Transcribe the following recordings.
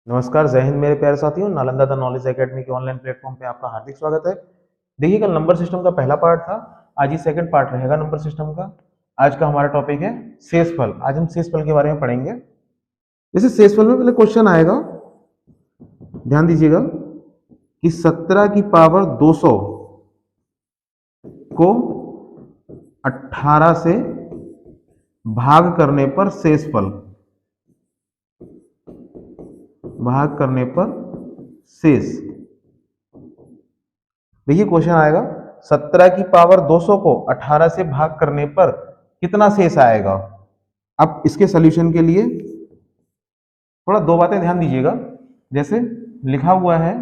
नमस्कार, जय हिंद मेरे प्यारे साथियों। नालंदा द नॉलेज एकेडमी के ऑनलाइन प्लेटफॉर्म पे आपका हार्दिक स्वागत है। देखिए, कल नंबर सिस्टम का पहला पार्ट था, आज ये सेकंड पार्ट रहेगा नंबर सिस्टम का। आज का हमारा टॉपिक है शेषफल। आज हम शेषफल के बारे में पढ़ेंगे। जैसे शेषफल में पहले क्वेश्चन आएगा, ध्यान दीजिएगा कि 17 की पावर 200 को 18 से भाग करने पर शेषफल, भाग करने पर शेष। देखिए क्वेश्चन आएगा, 17 की पावर 200 को 18 से भाग करने पर कितना शेष आएगा। अब इसके सॉल्यूशन के लिए थोड़ा दो बातें ध्यान दीजिएगा। जैसे लिखा हुआ है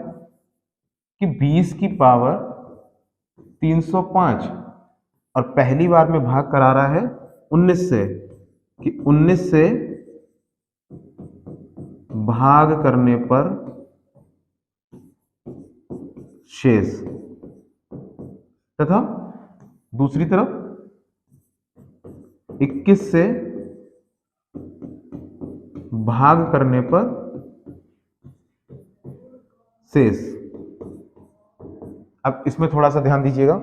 कि 20 की पावर 305 और पहली बार में भाग करा रहा है 19 से, कि 19 से भाग करने पर शेष, तथा दूसरी तरफ 21 से भाग करने पर शेष। अब इसमें थोड़ा सा ध्यान दीजिएगा।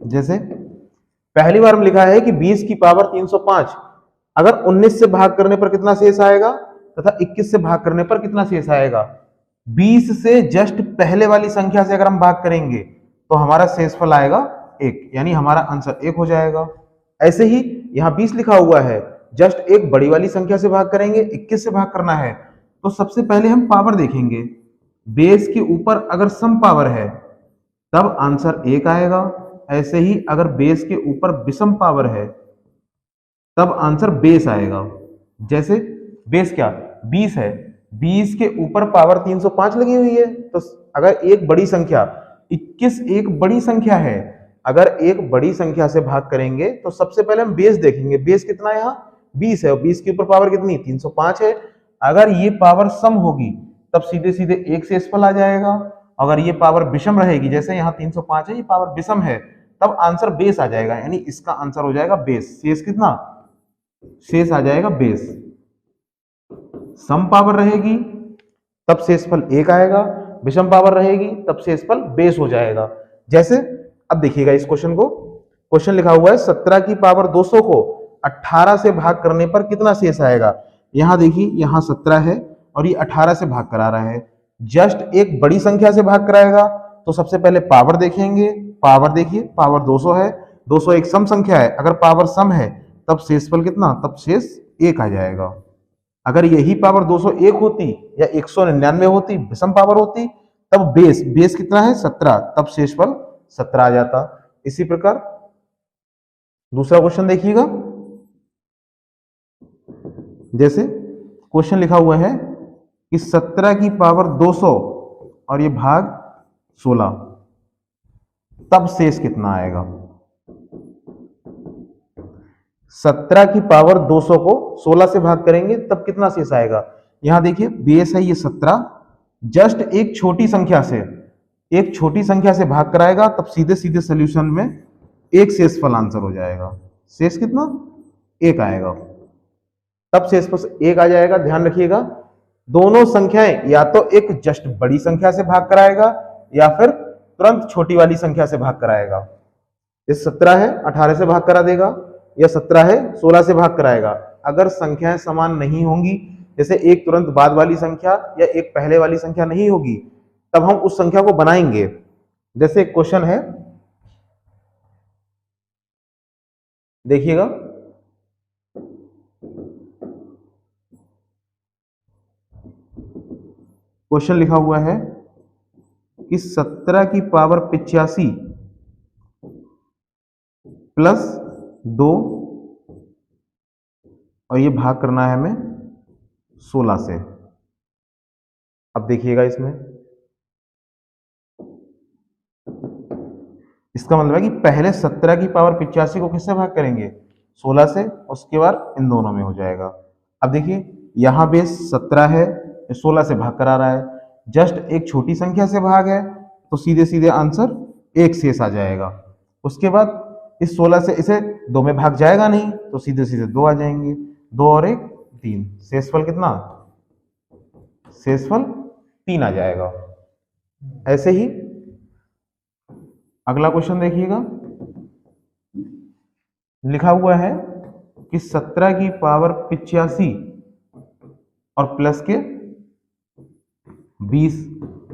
जैसे पहली बार में लिखा है कि 20 की पावर 305, अगर 19 से भाग करने पर कितना शेष आएगा तथा 21 से भाग करने पर कितना शेष आएगा। 20 से जस्ट पहले वाली संख्या से अगर हम भाग करेंगे तो हमारा शेषफल आएगा 1, यानी हमारा आंसर 1 हो जाएगा। ऐसे ही यहां 20 लिखा हुआ है, जस्ट एक बड़ी वाली संख्या से भाग करेंगे, 21 से भाग करना है तो सबसे पहले हम पावर देखेंगे। बेस के ऊपर अगर सम पावर है तब आंसर 1 आएगा। ऐसे ही अगर बेस के ऊपर विषम पावर है तब आंसर बेस आएगा। जैसे बेस क्या 20 है, 20 के ऊपर पावर 305 लगी हुई है, तो अगर एक बड़ी संख्या 21 एक बड़ी संख्या है, अगर एक बड़ी संख्या से भाग करेंगे तो सबसे पहले हम बेस देखेंगे। बेस कितना है, यहाँ 20 है और 20 के ऊपर पावर कितनी 305 है। अगर ये पावर सम होगी तब सीधे सीधे एक शेषफल आ जाएगा। अगर ये पावर विषम रहेगी, जैसे यहाँ 305 है, ये पावर विषम है, तब आंसर बेस आ जाएगा, यानी इसका आंसर हो जाएगा बेस। शेष कितना, शेष आ जाएगा बेस। सम पावर रहेगी तब शेषफल 1 आएगा, विषम पावर रहेगी तब शेषफल बेस हो जाएगा। जैसे अब देखिएगा इस क्वेश्चन को, क्वेश्चन लिखा हुआ है 17 की पावर 200 को 18 से भाग करने पर कितना शेष आएगा। यहां देखिए, यहां 17 है और ये 18 से भाग करा रहा है। जस्ट एक बड़ी संख्या से भाग कराएगा तो सबसे पहले पावर देखेंगे। पावर देखिए, पावर 200 है, 200 एक सम संख्या है, अगर पावर सम है तब शेषफल कितना, तब शेष 1 आ जाएगा। अगर यही पावर 201 होती या 199 होती, विषम पावर होती, तब बेस कितना है 17, तब शेषफल 17 आ जाता। इसी प्रकार दूसरा क्वेश्चन देखिएगा। जैसे क्वेश्चन लिखा हुआ है कि 17 की पावर 200 और ये भाग 16, तब शेष कितना आएगा। 17 की पावर 200 को 16 से भाग करेंगे तब कितना शेष आएगा। यहां देखिए बेस है ये 17, जस्ट एक छोटी संख्या से भाग कराएगा तब सीधे सीधे सॉल्यूशन में एक शेषफल आंसर हो जाएगा। शेष कितना 1 आएगा, तब शेषफल 1 आ जाएगा। ध्यान रखिएगा, दोनों संख्याएं या तो एक जस्ट बड़ी संख्या से भाग कराएगा या फिर तुरंत छोटी वाली संख्या से भाग कराएगा। इस 17 है 18 से भाग करा देगा, या 17 है 16 से भाग कराएगा। अगर संख्याएं समान नहीं होंगी, जैसे एक तुरंत बाद वाली संख्या या एक पहले वाली संख्या नहीं होगी, तब हम उस संख्या को बनाएंगे। जैसे एक क्वेश्चन है, देखिएगा, क्वेश्चन लिखा हुआ है कि 17 की पावर 85 प्लस 2 और ये भाग करना है हमें 16 से। अब देखिएगा, इसमें इसका मतलब है कि पहले 17 की पावर 85 को किससे भाग करेंगे 16 से, उसके बाद इन दोनों में हो जाएगा। अब देखिए यहां बेस 17 है, 16 से भाग करा रहा है, जस्ट एक छोटी संख्या से भाग है तो सीधे सीधे आंसर 1 शेष आ जाएगा। उसके बाद इस 16 से इसे 2 में भाग जाएगा नहीं तो सीधे सीधे 2 आ जाएंगे, 2 और 1 3, शेषफल कितना शेषफल 3 आ जाएगा। ऐसे ही अगला क्वेश्चन देखिएगा, लिखा हुआ है कि 17 की पावर 85 और प्लस के 20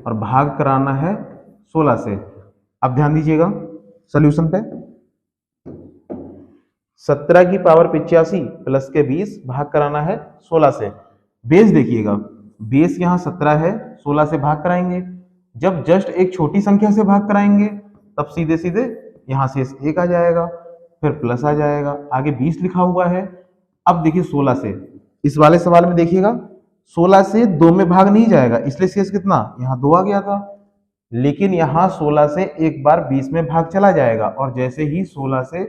और भाग कराना है 16 से। अब ध्यान दीजिएगा सॉल्यूशन पे, 17 की पावर 85 प्लस के 20 भाग कराना है 16 से। बेस देखिएगा, बेस यहाँ 17 है, 16 से भाग कराएंगे। जब जस्ट एक छोटी संख्या से भाग कराएंगे तब सीधे सीधे यहाँ से 1 आ जाएगा, फिर प्लस आ जाएगा, आगे 20 लिखा हुआ है। अब देखिए 16 से, इस वाले सवाल में देखिएगा 16 से 2 में भाग नहीं जाएगा, इसलिए शेष कितना, यहाँ 2 आ गया था। लेकिन यहाँ 16 से एक बार 20 में भाग चला जाएगा, और जैसे ही 16 से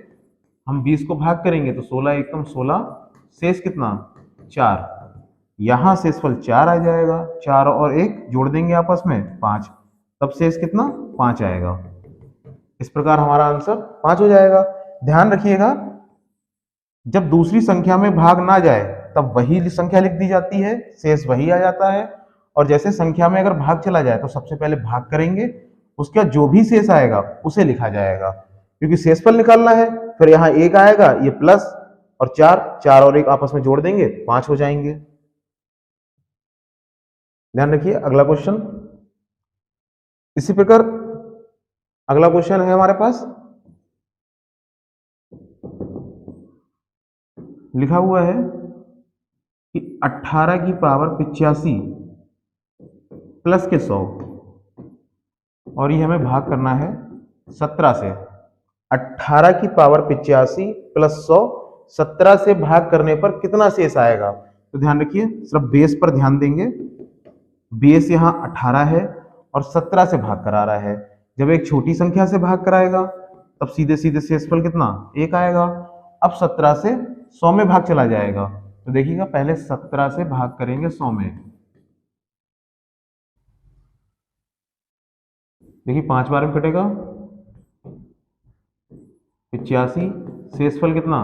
हम 20 को भाग करेंगे तो 16 एकम 16, शेष कितना 4। यहाँ शेषफल 4 आ जाएगा, 4 और 1 जोड़ देंगे आपस में 5, तब शेष कितना 5 आएगा। इस प्रकार हमारा आंसर 5 हो जाएगा। ध्यान रखिएगा, जब दूसरी संख्या में भाग ना जाए तब वही संख्या लिख दी जाती है, शेष वही आ जाता है। और जैसे संख्या में अगर भाग चला जाए तो सबसे पहले भाग करेंगे, उसका जो भी शेष आएगा उसे लिखा जाएगा, क्योंकि शेषफल निकालना है। फिर यहाँ 1 आएगा, ये प्लस और 4 और 1 आपस में जोड़ देंगे 5 हो जाएंगे। ध्यान रखिए अगला क्वेश्चन। इसी प्रकार अगला क्वेश्चन है हमारे पास, लिखा हुआ है कि 18 की पावर 85 प्लस के 100, और ये हमें भाग करना है 17 से। 18 की पावर 85 प्लस 100, 17 से भाग करने पर कितना शेष आएगा। तो ध्यान रखिए, सिर्फ बेस पर ध्यान देंगे। बेस यहाँ 18 है और 17 से भाग करा रहा है। जब एक छोटी संख्या से भाग कराएगा तब सीधे सीधे शेषफल कितना 1 आएगा। अब 17 से 100 में भाग चला जाएगा, तो देखिएगा पहले 17 से भाग करेंगे 100 में। देखिए 5 बार में कटेगा 85, शेषफल कितना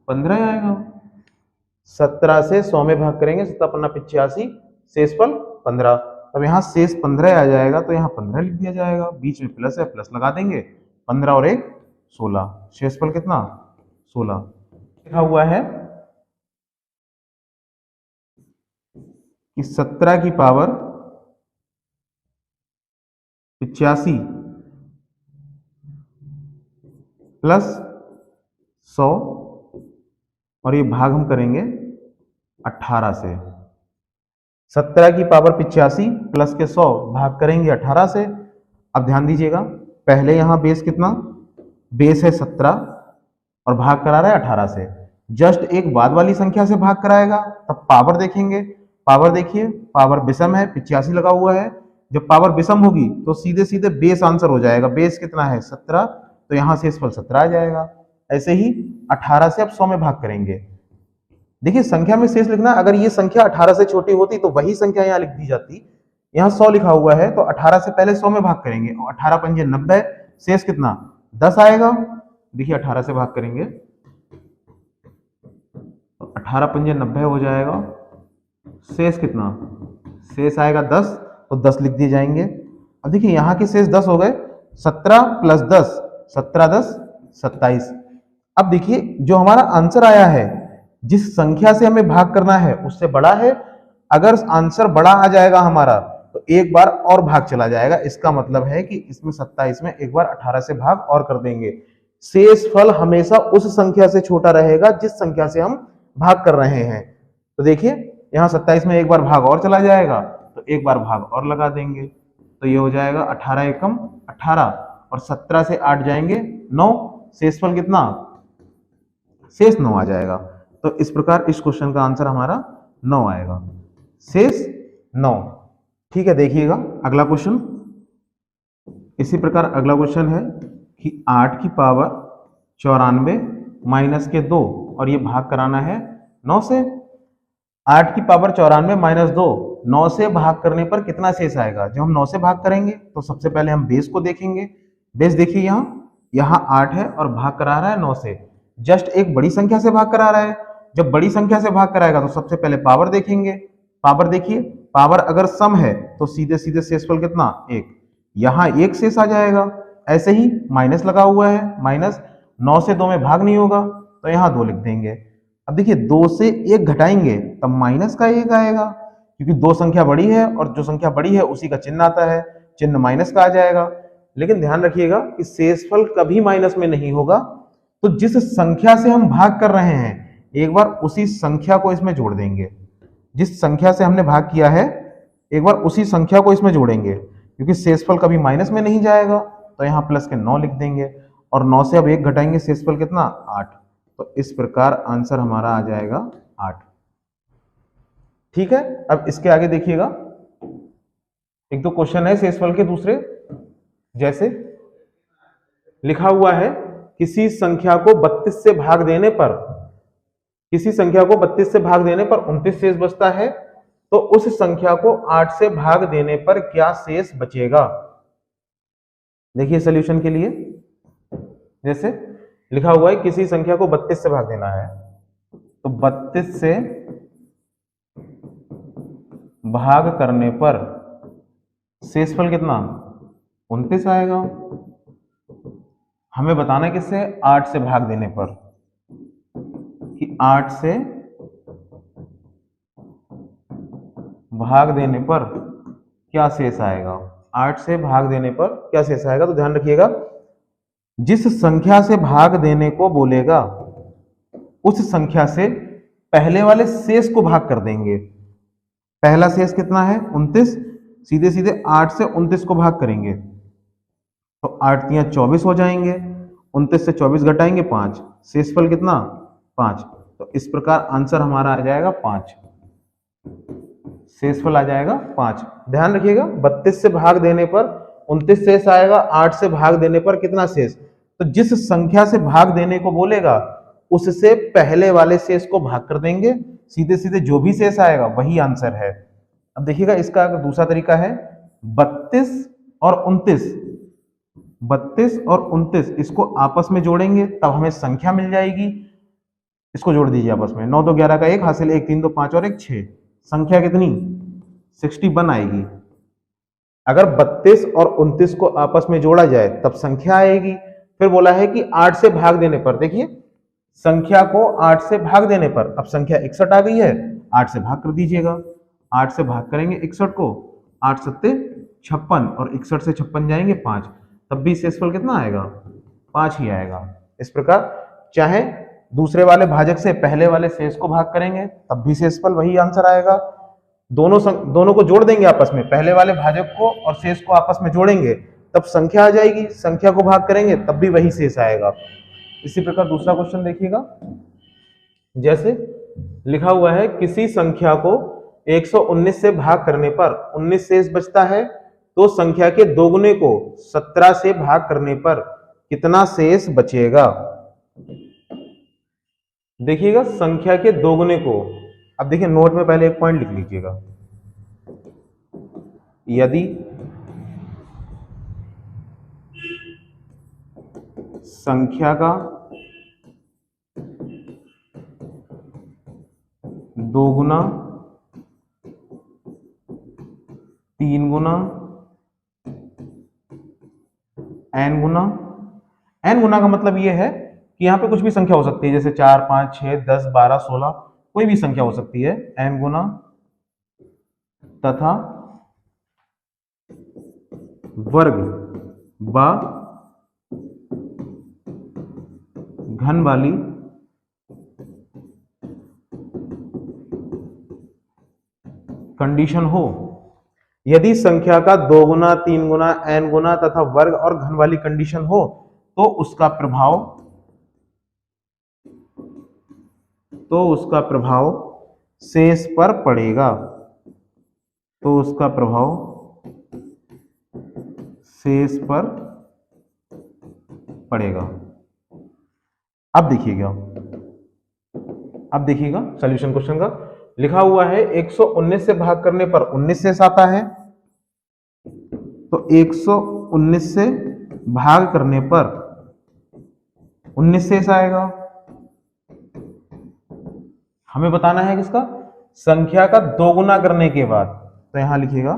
15 आएगा। 17 से 100 में भाग करेंगे, 17 85, शेषफल 15। तब यहाँ शेष 15 आ जाएगा, तो यहाँ 15 लिख दिया जाएगा, बीच में प्लस है, प्लस लगा देंगे, 15 और 1 16, शेषफल कितना 16। लिखा हुआ है कि 17 की पावर 85 प्लस 100, और ये भाग हम करेंगे 18 से। 17 की पावर 85 प्लस के 100 भाग करेंगे 18 से। अब ध्यान दीजिएगा, पहले यहां बेस कितना, बेस है 17 और भाग करा रहा है 18 से। जस्ट एक बाद वाली संख्या से भाग कराएगा तब पावर देखेंगे। पावर देखिए, पावर विषम है, 85 लगा हुआ है। जब पावर विषम होगी तो सीधे सीधे बेस आंसर हो जाएगा। बेस कितना है 17, तो यहां शेषफल 17 आ जाएगा। ऐसे ही 18 से अब 100 में भाग करेंगे। देखिए संख्या में शेष लिखना, अगर ये संख्या 18 से छोटी होती तो वही संख्या यहाँ लिख दी जाती। यहाँ 100 लिखा हुआ है तो 18 से पहले 100 में भाग करेंगे, और 18 पंजे 90, शेष कितना 10 आएगा। देखिए 18 से भाग करेंगे तो 18 पंजे 90 हो जाएगा, शेष कितना, शेष आएगा 10, तो 10 लिख दिए जाएंगे। अब देखिए यहाँ के शेष 10 हो गए, 17 प्लस 10, 17 10 27। अब देखिए जो हमारा आंसर आया है, जिस संख्या से हमें भाग करना है उससे बड़ा है। अगर आंसर बड़ा आ जाएगा हमारा तो एक बार और भाग चला जाएगा। इसका मतलब है कि इसमें 27 में एक बार 18 से भाग और कर देंगे। शेषफल हमेशा उस संख्या से छोटा रहेगा जिस संख्या से हम भाग कर रहे हैं। तो देखिए यहाँ 27 में एक बार भाग और चला जाएगा, तो एक बार भाग और लगा देंगे, तो ये हो जाएगा 18 एकम 18, और 17 से 8 जाएंगे 9, शेषफल कितना, शेष 9 आ जाएगा। तो इस प्रकार इस क्वेश्चन का आंसर हमारा 9 आएगा, शेष 9। ठीक है, देखिएगा अगला क्वेश्चन। इसी प्रकार अगला क्वेश्चन है कि 8 की पावर 94 माइनस के 2, और ये भाग कराना है 9 से। 8 की पावर 94 माइनस 2, 9 से भाग करने पर कितना शेष आएगा। जब हम 9 से भाग करेंगे तो सबसे पहले हम बेस को देखेंगे। बेस देखिए यहाँ 8 है और भाग करा रहा है 9 से। जस्ट एक बड़ी संख्या से भाग करा रहा है। जब बड़ी संख्या से भाग कराएगा तो सबसे पहले पावर देखेंगे। पावर देखिए, पावर अगर सम है तो सीधे सीधे शेषफल कितना, 1। यहां 1 शेष आ जाएगा। ऐसे ही माइनस लगा हुआ है, माइनस 9 से 2 में भाग नहीं होगा तो यहाँ 2 लिख देंगे। अब देखिए 2 से 1 घटाएंगे तब माइनस का 1 आएगा, क्योंकि 2 संख्या बड़ी है और जो संख्या बड़ी है उसी का चिन्ह आता है, चिन्ह माइनस का आ जाएगा। लेकिन ध्यान रखिएगा कि शेषफल कभी माइनस में नहीं होगा। तो जिस संख्या से हम भाग कर रहे हैं एक बार उसी संख्या को इसमें जोड़ देंगे। जिस संख्या से हमने भाग किया है एक बार उसी संख्या को इसमें जोड़ेंगे, क्योंकि शेषफल कभी माइनस में नहीं जाएगा। तो यहाँ प्लस के 9 लिख देंगे और 9 से अब 1 घटाएंगे, शेषफल कितना, 8। तो इस प्रकार आंसर हमारा आ जाएगा 8। ठीक है, अब इसके आगे देखिएगा, एक दो क्वेश्चन है शेषफल के दूसरे। जैसे लिखा हुआ है किसी संख्या को 32 से भाग देने पर, किसी संख्या को 32 से भाग देने पर 29 शेष बचता है, तो उस संख्या को 8 से भाग देने पर क्या शेष बचेगा। देखिए सॉल्यूशन के लिए, जैसे लिखा हुआ है किसी संख्या को 32 से भाग देना है, तो 32 से भाग करने पर शेषफल कितना, 29 आएगा। हमें बताना है किससे, 8 से भाग देने पर, कि 8 से भाग देने पर क्या शेष आएगा। 8 से भाग देने पर क्या शेष आएगा, तो ध्यान रखिएगा जिस संख्या से भाग देने को बोलेगा उस संख्या से पहले वाले शेष को भाग कर देंगे। पहला शेष कितना है, 29, सीधे सीधे 8 से 29 को भाग करेंगे तो 8 तियां 24 हो जाएंगे, 29 से 24 घटाएंगे 5, शेषफल कितना, 5। तो इस प्रकार आंसर हमारा आ जाएगा 5, शेषफल आ जाएगा 5। ध्यान रखिएगा 32 से भाग देने पर 29 शेष आएगा, 8 से भाग देने पर कितना शेष। तो जिस संख्या से भाग देने को बोलेगा उससे पहले वाले शेष को भाग कर देंगे, सीधे सीधे जो भी शेष आएगा वही आंसर है। अब देखिएगा इसका दूसरा तरीका है, 32 और 29, 32 और 29 इसको आपस में जोड़ेंगे तब हमें संख्या मिल जाएगी। इसको जोड़ दीजिए आपस में, 9 2 11 का 1 हासिल 1 3 2 5 और 1 6, संख्या कितनी, 61 आएगी। अगर 32 और 29 को आपस में जोड़ा जाए तब संख्या आएगी। फिर बोला है कि 8 से भाग देने पर, देखिए संख्या को 8 से भाग देने पर, अब संख्या 61 आ गई है, 8 से भाग कर दीजिएगा, 8 से भाग करेंगे 61 को, 8 सत्ते 56 और 61 से 56 जाएंगे 5, तब भी शेषफल कितना आएगा, 5 ही आएगा। इस प्रकार चाहे दूसरे वाले भाजक से पहले वाले शेष को भाग करेंगे तब भी शेषफल वही आंसर आएगा। दोनों को जोड़ देंगे आपस में, पहले वाले भाजक को और शेष को आपस में जोड़ेंगे तब संख्या आ जाएगी, संख्या को भाग करेंगे तब भी वही शेष आएगा। इसी प्रकार दूसरा क्वेश्चन देखिएगा, जैसे लिखा हुआ है किसी संख्या को 119 से भाग करने पर 19 शेष बचता है, तो संख्या के दोगुने को 17 से भाग करने पर कितना शेष बचेगा। देखिएगा संख्या के दोगुने को, अब देखिए नोट में पहले एक पॉइंट लिख लीजिएगा, यदि संख्या का दोगुना, तीन गुना, n गुना, n गुना का मतलब यह है कि यहां पे कुछ भी संख्या हो सकती है, जैसे 4 5 6 10 12 16, कोई भी संख्या हो सकती है, n गुना तथा वर्ग व घन वाली कंडीशन हो। यदि संख्या का 2 गुना, 3 गुना, n गुना तथा वर्ग और घन वाली कंडीशन हो तो उसका प्रभाव शेष पर पड़ेगा, तो उसका प्रभाव शेष पर पड़ेगा। अब देखिएगा सॉल्यूशन क्वेश्चन का, लिखा हुआ है 119 से भाग करने पर 19 शेष आता है, तो 119 से भाग करने पर 19 शेष आएगा। हमें बताना है किसका, संख्या का दोगुना करने के बाद, तो यहां लिखिएगा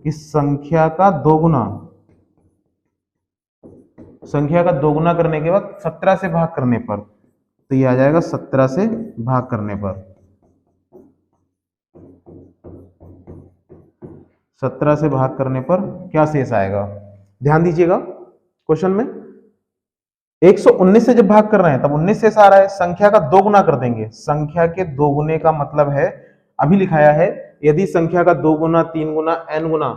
कि संख्या का दोगुना, संख्या का दोगुना करने के बाद 17 से भाग करने पर, तो ये आ जाएगा 17 से भाग करने पर, 17 से भाग करने पर क्या शेष आएगा। ध्यान दीजिएगा क्वेश्चन में 119 से जब भाग कर रहे हैं तब 19 शेष आ रहा है, संख्या का दोगुना कर देंगे। संख्या के दोगुने का मतलब है, अभी लिखाया है, यदि संख्या का 2 गुना 3 गुना n गुना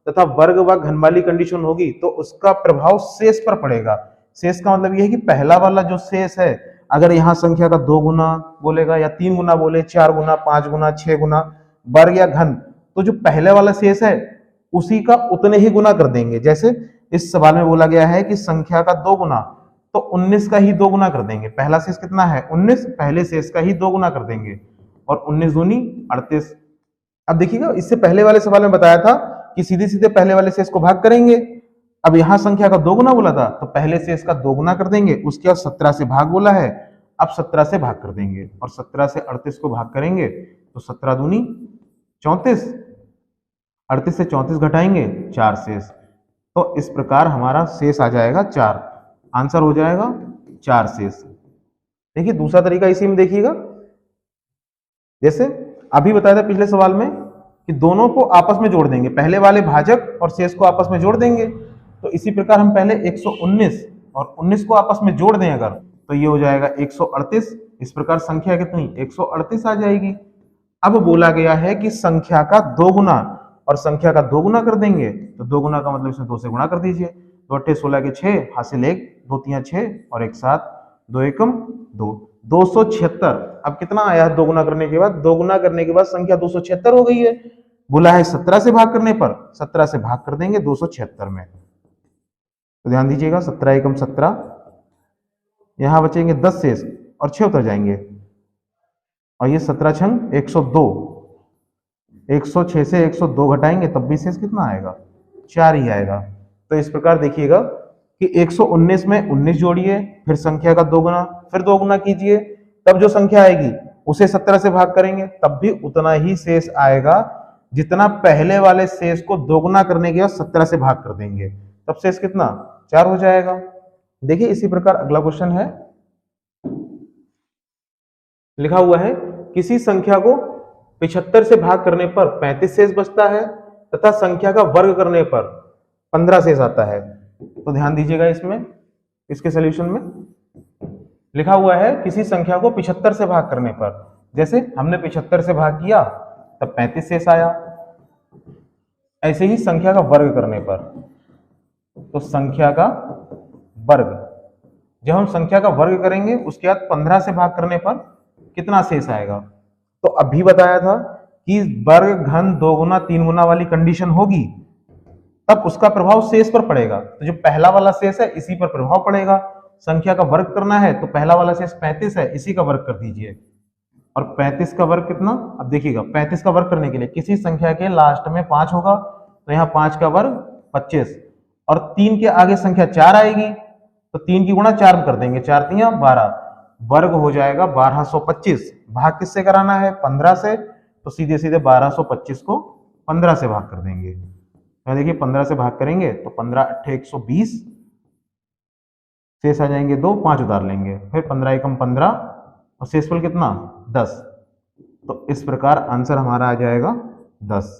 तथा वर्ग व घन वाली कंडीशन होगी तो उसका प्रभाव शेष पर पड़ेगा। शेष का मतलब यह है कि पहला वाला जो शेष है, अगर यहाँ संख्या का 2 गुना बोलेगा या 3 गुना बोले, 4 गुना 5 गुना 6 गुना वर्ग या घन, तो जो पहले वाला शेष है उसी का उतने ही गुना कर देंगे। जैसे इस सवाल में बोला गया है कि संख्या का 2 गुना, तो 19 का ही 2 गुना कर देंगे। पहला शेष कितना है 19, पहले शेष का ही 2 गुना कर देंगे और 19 दूनी 38। अब देखिएगा इससे पहले वाले सवाल में बताया था कि सीधे सीधे पहले वाले शेष को भाग करेंगे। अब यहां संख्या का 2 गुना बोला था तो पहले शेष का 2 गुना कर देंगे, उसके बाद 17 से भाग बोला है, अब 17 से भाग कर देंगे और 17 से 38 को भाग करेंगे तो 17 दूनी 34, 38 से 34 घटाएंगे 4 शेष, तो इस प्रकार हमारा शेष आ जाएगा 4, आंसर हो जाएगा 4 शेष। देखिए दूसरा तरीका इसी में देखिएगा, जैसे अभी बताया था पिछले सवाल में कि दोनों को आपस में जोड़ देंगे, पहले वाले भाजक और शेष को आपस में जोड़ देंगे। तो इसी प्रकार हम पहले 119 और 19 को आपस में जोड़ दें अगर, तो ये हो जाएगा 138। इस प्रकार संख्या कितनी 138 आ जाएगी। अब बोला गया है कि संख्या का 2 गुना और संख्या का 2 गुना कर देंगे, तो 2 गुना का मतलब इसमें 2 से गुणा कर दीजिए। 2 अट्ठे 16 के 6, हासिल 1, 2 तियां 6 और 1 7, 2 एकम 2, 276। अब कितना आया 2 गुना करने के बाद, 2 गुना करने के बाद संख्या 276 हो गई है। बोला है 17 से भाग करने पर, 17 से भाग कर देंगे 276 में। तो ध्यान दीजिएगा 17 एकम 17, यहां बचेंगे 10 शेष और 6 उतर जाएंगे और ये 17 छंग 102, 106 से 102 घटाएंगे तब भी शेष कितना आएगा 4 ही आएगा। तो इस प्रकार देखिएगा कि 119 में 19 जोड़िए, फिर संख्या का 2 गुना, फिर 2 गुना कीजिए, तब जो संख्या आएगी उसे 17 से भाग करेंगे तब भी उतना ही शेष आएगा जितना पहले वाले शेष को 2 गुना करने के बाद 17 से भाग कर देंगे, तब शेष कितना 4 हो जाएगा। देखिए इसी प्रकार अगला क्वेश्चन है, लिखा हुआ है किसी संख्या को 75 से भाग करने पर 35 शेष बचता है तथा संख्या का वर्ग करने पर 15 शेष आता है। तो ध्यान दीजिएगा इसमें, इसके सॉल्यूशन में लिखा हुआ है किसी संख्या को 75 से भाग करने पर, जैसे हमने 75 से भाग किया तब 35 शेष आया। ऐसे ही संख्या का वर्ग करने पर, तो संख्या का वर्ग, जब हम संख्या का वर्ग करेंगे उसके बाद 15 से भाग करने पर कितना शेष आएगा। तो अभी बताया था कि वर्ग घन 2 गुना 3 गुना वाली कंडीशन होगी तब उसका प्रभाव शेष पर पड़ेगा। तो जो पहला वाला शेष है इसी पर प्रभाव पड़ेगा। संख्या का वर्ग करना है तो पहला वाला शेष 35 है, इसी का वर्ग कर दीजिए। और 35 का वर्ग कितना, अब देखिएगा 35 का वर्ग करने के लिए किसी संख्या के लास्ट में 5 होगा, तो यहाँ 5 का वर्ग 25 और 3 के आगे संख्या 4 आएगी तो 3 की गुणा 4 कर देंगे, 4 तियां 12, वर्ग हो जाएगा 1225। भाग किससे कराना है 15 से, तो सीधे सीधे 1225 को 15 से भाग कर देंगे। तो देखिए 15 से भाग करेंगे तो 15 अट्ठे 120, शेष आ जाएंगे 2, 5 उतार लेंगे, फिर 15 एकम 15 और शेषफल कितना 10। तो इस प्रकार आंसर हमारा आ जाएगा 10,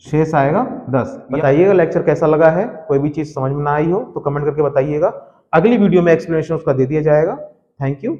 शेष आएगा 10। बताइएगा लेक्चर कैसा लगा है, कोई भी चीज समझ में ना आई हो तो कमेंट करके बताइएगा। अगली वीडियो में एक्सप्लेनेशन उसका दे दिया जाएगा। Thank you.